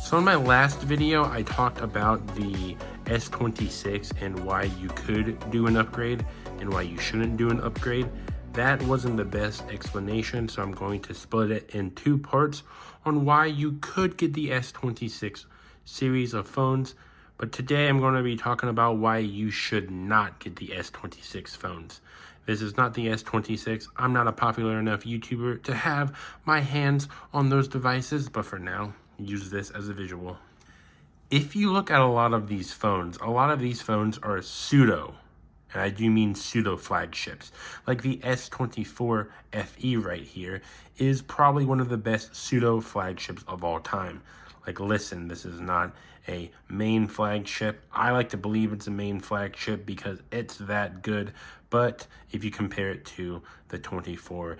So in my last video, I talked about the S26 and why you could do an upgrade and why you shouldn't do an upgrade. That wasn't the best explanation, so I'm going to split it in two parts on why you could get the S26 series of phones. But today I'm going to be talking about why you should not get the S26 phones. This is not the S26. I'm not a popular enough YouTuber to have my hands on those devices, but for now, use this as a visual. If you look at a lot of these phones are pseudo, and I do mean pseudo flagships. Like the S24 FE right here is probably one of the best pseudo flagships of all time. Like, listen, this is not a main flagship. I like to believe it's a main flagship because it's that good. But if you compare it to the 24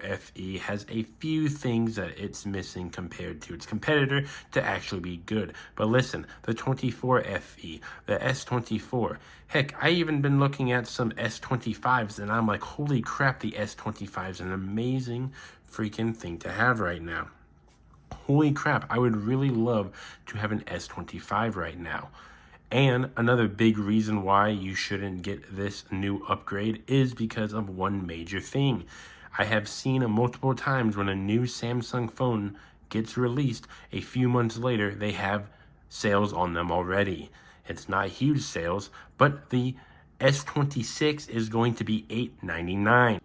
FE has a few things that it's missing compared to its competitor to actually be good. But listen, the 24 FE, the S24, heck, I even been looking at some S25s and I'm like, holy crap, the S25 is an amazing freaking thing to have right now. Holy crap, I would really love to have an S25 right now. And another big reason why you shouldn't get this new upgrade is because of one major thing. I have seen multiple times when a new Samsung phone gets released, a few months later, they have sales on them already. It's not huge sales, but the S26 is going to be $899.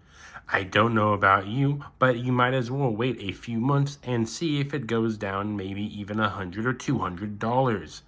I don't know about you, but you might as well wait a few months and see if it goes down maybe even $100 or $200.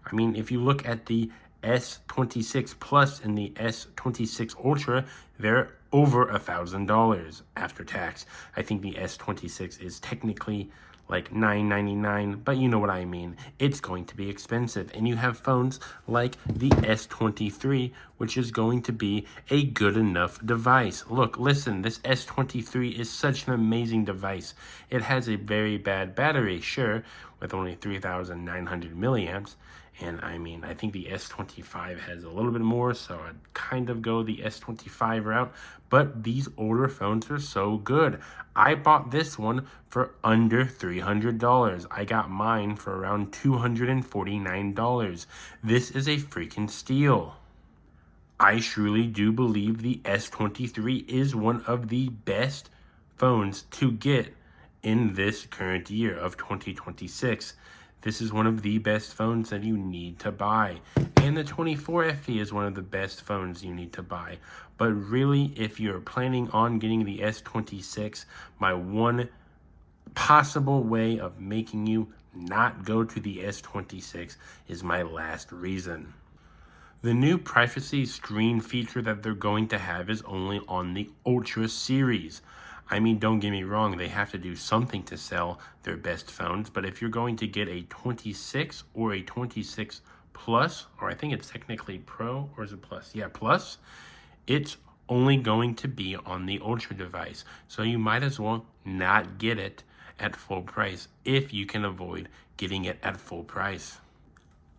I mean, if you look at the S26 Plus and the S26 Ultra, they're over $1,000 after tax. I think the S26 is technically like $999, but you know what I mean. It's going to be expensive. And you have phones like the S23, which is going to be a good enough device. Look, listen, this S23 is such an amazing device. It has a very bad battery, sure, with only 3,900 milliamps. And I mean, I think the S25 has a little bit more, so I'd kind of go the S25 route. But these older phones are so good. I bought this one for under $300. I got mine for around $249. This is a freaking steal. I truly do believe the S23 is one of the best phones to get in this current year of 2026. This is one of the best phones that you need to buy. And the 24 FE is one of the best phones you need to buy. But really, if you're planning on getting the S26, my one possible way of making you not go to the S26 is my last reason. The new privacy screen feature that they're going to have is only on the Ultra series. I mean, don't get me wrong, they have to do something to sell their best phones, but if you're going to get a 26 or a 26 Plus, or I think it's technically Pro, or is it Plus? Yeah, Plus, it's only going to be on the Ultra device. So you might as well not get it at full price if you can avoid getting it at full price.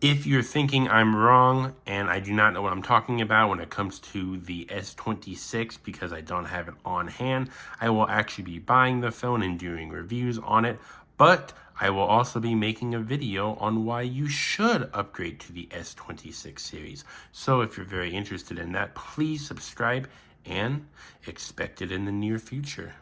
If you're thinking I'm wrong and I do not know what I'm talking about when it comes to the S26 because I don't have it on hand, I will actually be buying the phone and doing reviews on it, but I will also be making a video on why you should upgrade to the S26 series. So if you're very interested in that, please subscribe and expect it in the near future.